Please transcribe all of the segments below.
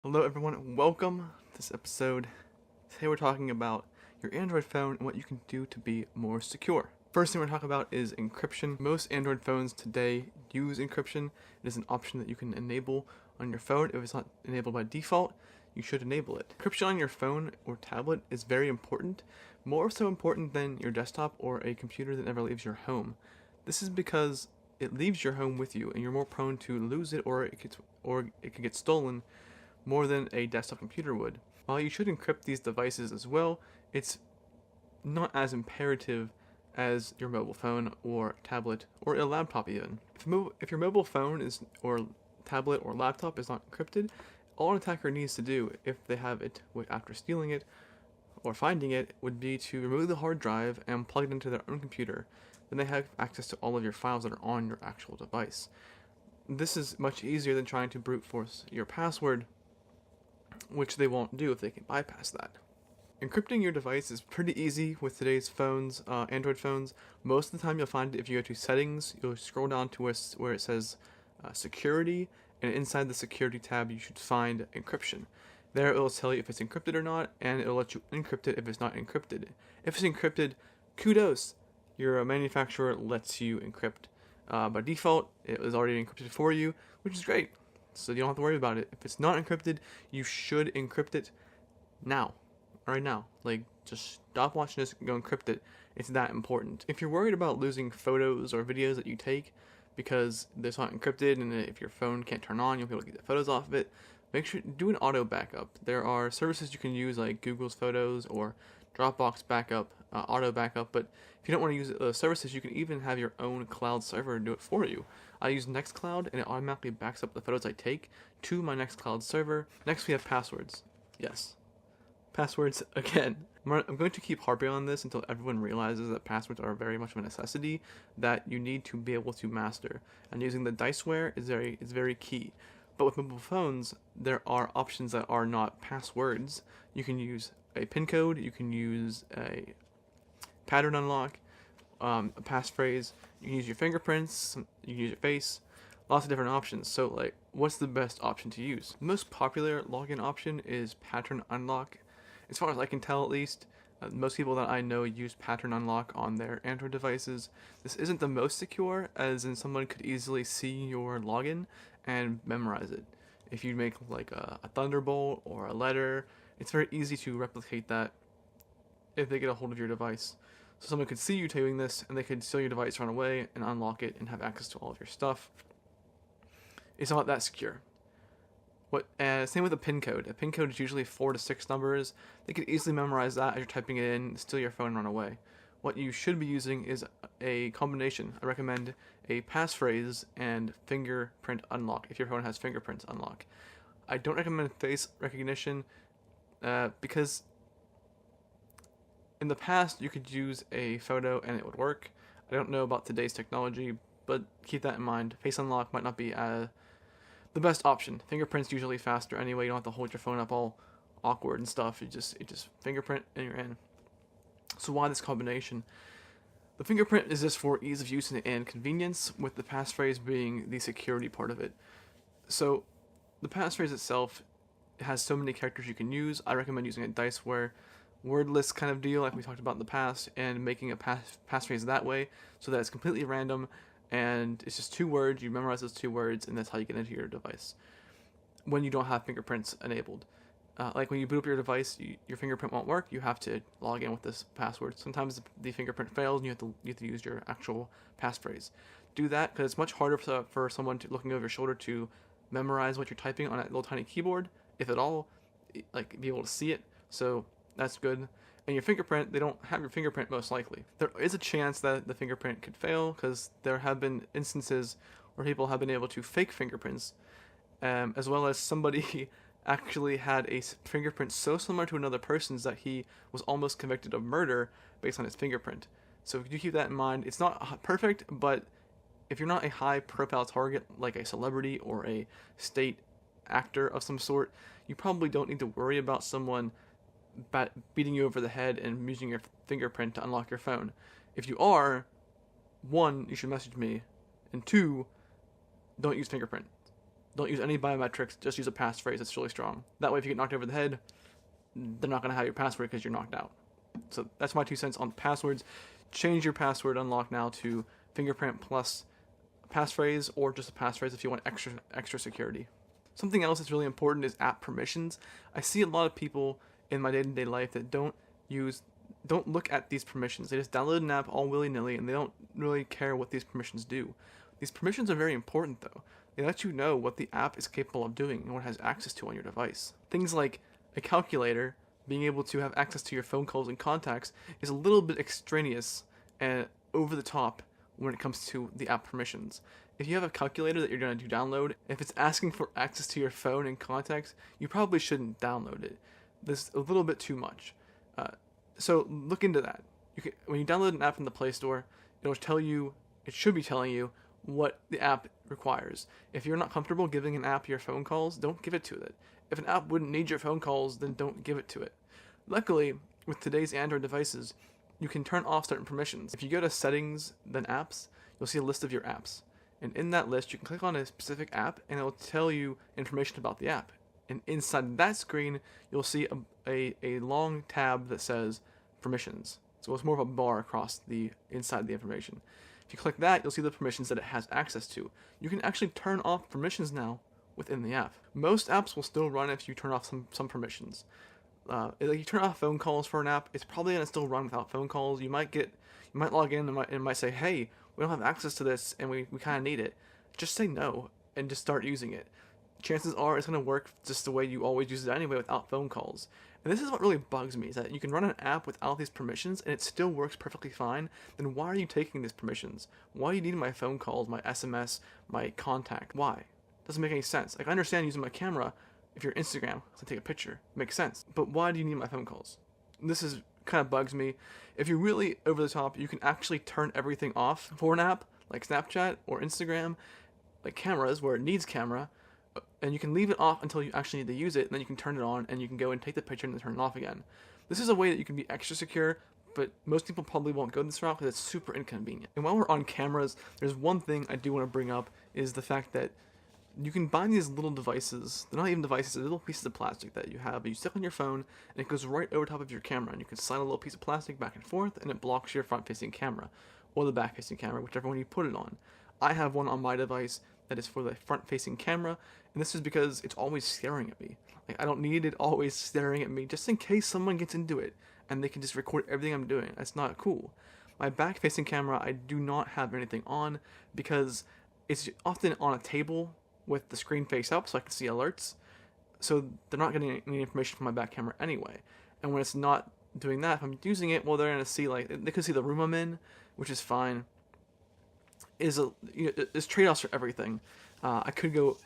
Hello everyone, and welcome to this episode. Today we're talking about your Android phone and what you can do to be more secure. First thing we're going to talk about is encryption. Most Android phones today use encryption. It is an option that you can enable on your phone. If it's not enabled by default, you should enable it. Encryption on your phone or tablet is very important, more so important than your desktop or a computer that never leaves your home. This is because it leaves your home with you and you're more prone to lose it or it can get stolen more than a desktop computer would. While you should encrypt these devices as well, it's not as imperative as your mobile phone or tablet or a laptop even. If your mobile phone is or tablet or laptop is not encrypted, all an attacker needs to do if they have it after stealing it or finding it would be to remove the hard drive and plug it into their own computer. Then they have access to all of your files that are on your actual device. This is much easier than trying to brute force your password, which they won't do if they can bypass that. Encrypting your device is pretty easy with today's phones, Android phones. Most of the time you'll find if you go to settings, you'll scroll down to where it says security, and inside the security tab you should find encryption. There it'll tell you if it's encrypted or not, and it'll let you encrypt it if it's not encrypted. If it's encrypted, kudos! Your manufacturer lets you encrypt. By default, it was already encrypted for you, which is great. So you don't have to worry about it. If it's not encrypted, you should encrypt it now. Right now. Like, just stop watching this and go encrypt it. It's that important. If you're worried about losing photos or videos that you take because it's not encrypted and if your phone can't turn on, you'll be able to get the photos off of it, make sure do an auto backup. There are services you can use like Google's Photos or Dropbox backup, auto backup, but if you don't want to use those services, you can even have your own cloud server do it for you. I use Nextcloud and it automatically backs up the photos I take to my Nextcloud server. Next we have passwords. Yes. Passwords again. I'm going to keep harping on this until everyone realizes that passwords are very much of a necessity that you need to be able to master. And using the diceware is very key. But with mobile phones, there are options that are not passwords. You can use a PIN code, you can use a pattern unlock, a passphrase, you can use your fingerprints, you can use your face, lots of different options. So like, what's the best option to use? The most popular login option is pattern unlock. As far as I can tell at least, most people that I know use pattern unlock on their Android devices. This isn't the most secure, as in someone could easily see your login and memorize it. If you make like a thunderbolt or a letter, it's very easy to replicate that if they get a hold of your device. So someone could see you doing this and they could steal your device, run away, and unlock it and have access to all of your stuff. It's not that secure. Same with a PIN code. A PIN code is usually 4 to 6 numbers. They could easily memorize that as you're typing it in, steal your phone, and run away. What you should be using is a combination. I recommend a passphrase and fingerprint unlock if your phone has fingerprints unlock. I don't recommend face recognition because in the past you could use a photo and it would work. I don't know about today's technology, but keep that in mind. Face unlock might not be the best option. Fingerprint's usually faster anyway. You don't have to hold your phone up all awkward and stuff. You just fingerprint and you're in. So why this combination? The fingerprint is just for ease of use and convenience, with the passphrase being the security part of it. So the passphrase itself has so many characters you can use. I recommend using a diceware wordless kind of deal like we talked about in the past, and making a passphrase that way so that it's completely random and it's just 2 words. You memorize those 2 words and that's how you get into your device when you don't have fingerprints enabled. Like when you boot up your device, your fingerprint won't work. You have to log in with this password. Sometimes the fingerprint fails and you have to use your actual passphrase. Do that because it's much harder for someone looking over your shoulder to memorize what you're typing on that little tiny keyboard, if at all, like be able to see it. So that's good. And your fingerprint, they don't have your fingerprint most likely. There is a chance that the fingerprint could fail because there have been instances where people have been able to fake fingerprints, as well as somebody actually had a fingerprint so similar to another person's that he was almost convicted of murder based on his fingerprint. So if you keep that in mind, it's not perfect, but if you're not a high profile target like a celebrity or a state actor of some sort, you probably don't need to worry about someone beating you over the head and using your fingerprint to unlock your phone. If you are, 1, you should message me, and 2, don't use fingerprint. Don't use any biometrics, just use a passphrase that's really strong. That way if you get knocked over the head, they're not going to have your password because you're knocked out. So that's my 2 cents on passwords. Change your password unlock now to fingerprint plus passphrase, or just a passphrase if you want extra security. Something else that's really important is app permissions. I see a lot of people in my day-to-day life that don't look at these permissions. They just download an app all willy-nilly and they don't really care what these permissions do. These permissions are very important though. They let you know what the app is capable of doing and what it has access to on your device. Things like a calculator, being able to have access to your phone calls and contacts, is a little bit extraneous and over the top when it comes to the app permissions. If you have a calculator that you're going to download, if it's asking for access to your phone and contacts, you probably shouldn't download it. This is a little bit too much. So look into that. When you download an app from the Play Store, it should be telling you what the app requires. If you're not comfortable giving an app your phone calls, don't give it to it. If an app wouldn't need your phone calls, then don't give it to it. Luckily, with today's Android devices, you can turn off certain permissions. If you go to settings, then apps, you'll see a list of your apps. And in that list, you can click on a specific app and it'll tell you information about the app. And inside that screen, you'll see a long tab that says permissions. So it's more of a bar across the inside the information. If you click that, you'll see the permissions that it has access to. You can actually turn off permissions now within the app. Most apps will still run if you turn off some permissions. Like you turn off phone calls for an app, it's probably going to still run without phone calls. You might log in and it might say, hey, we don't have access to this and we kind of need it. Just say no and just start using it. Chances are it's going to work just the way you always use it anyway without phone calls. And this is what really bugs me, is that you can run an app without these permissions and it still works perfectly fine. Then why are you taking these permissions? Why do you need my phone calls, my SMS, my contact? Why? Doesn't make any sense. Like, I understand using my camera if you're Instagram to take a picture. It makes sense. But why do you need my phone calls? This is kind of bugs me. If you're really over the top, you can actually turn everything off for an app like Snapchat or Instagram, like cameras where it needs camera, and you can leave it off until you actually need to use it, and then you can turn it on and you can go and take the picture and then turn it off again. This is a way that you can be extra secure, but most people probably won't go this route because it's super inconvenient. And while we're on cameras, there's one thing I do want to bring up, is the fact that you can buy these little devices. They're not even devices, they're little pieces of plastic that you have. You stick on your phone and it goes right over top of your camera, and you can slide a little piece of plastic back and forth and it blocks your front-facing camera or the back-facing camera, whichever one you put it on. I have one on my device that is for the front-facing camera, and this is because it's always staring at me. Like, I don't need it always staring at me, just in case someone gets into it and they can just record everything I'm doing. That's not cool. My back-facing camera, I do not have anything on because it's often on a table with the screen face up so I can see alerts. So they're not getting any information from my back camera anyway. And when it's not doing that, if I'm using it, well, they're gonna see, like, they can see the room I'm in, which is fine. There's trade-offs for everything. I could go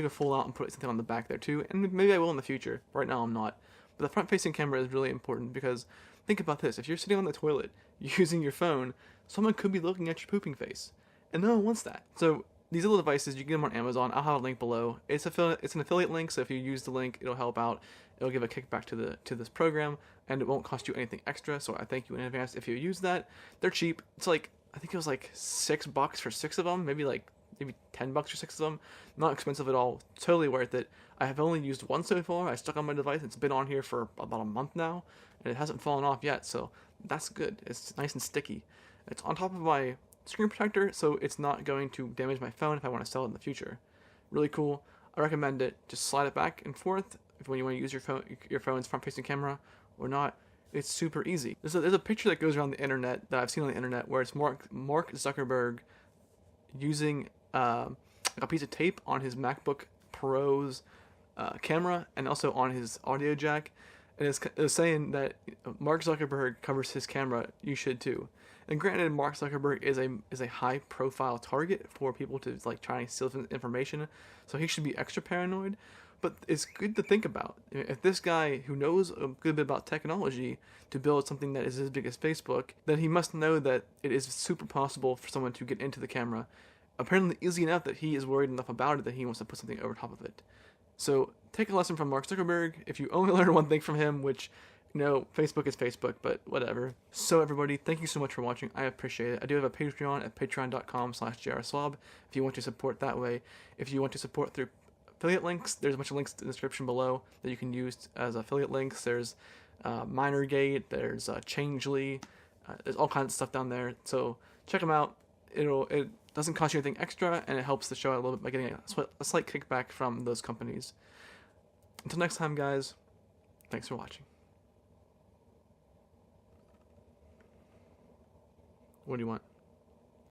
full out and put something on the back there too, and maybe I will in the future. Right now I'm not. But the front-facing camera is really important because think about this: if you're sitting on the toilet using your phone, someone could be looking at your pooping face, and no one wants that. So these little devices, you can get them on Amazon. I'll have a link below. It's an affiliate link, so if you use the link, it'll help out. It'll give a kickback to this program, and it won't cost you anything extra. So I thank you in advance if you use that. They're cheap. It's like, I think it was like $6 for 6 of them, maybe $10 for 6 of them. Not expensive at all. Totally worth it. I have only used one so far. I stuck on my device. It's been on here for about a month now, and it hasn't fallen off yet. So that's good. It's nice and sticky. It's on top of my screen protector, so it's not going to damage my phone if I want to sell it in the future. Really cool. I recommend it. Just slide it back and forth when you want to use your phone's front-facing camera or not. It's super easy. There's a picture that goes around the internet that I've seen on the internet where it's Mark Zuckerberg using a piece of tape on his MacBook Pro's camera and also on his audio jack, and it's saying that Mark Zuckerberg covers his camera. You should too. And granted, Mark Zuckerberg is a high-profile target for people to like try and steal information, so he should be extra paranoid. But it's good to think about. If this guy who knows a good bit about technology to build something that is as big as Facebook, then he must know that it is super possible for someone to get into the camera. Apparently easy enough that he is worried enough about it that he wants to put something over top of it. So take a lesson from Mark Zuckerberg. If you only learn one thing from him, which, Facebook is Facebook, but whatever. So everybody, thank you so much for watching. I appreciate it. I do have a Patreon at patreon.com/jrswab if you want to support that way. If you want to support through Affiliate links, there's a bunch of links in the description below that you can use as affiliate links. There's MinerGate, there's Changely, there's all kinds of stuff down there. So check them out. It doesn't cost you anything extra, and it helps the show out a little bit by getting a slight kickback from those companies. Until next time, guys, thanks for watching. What do you want?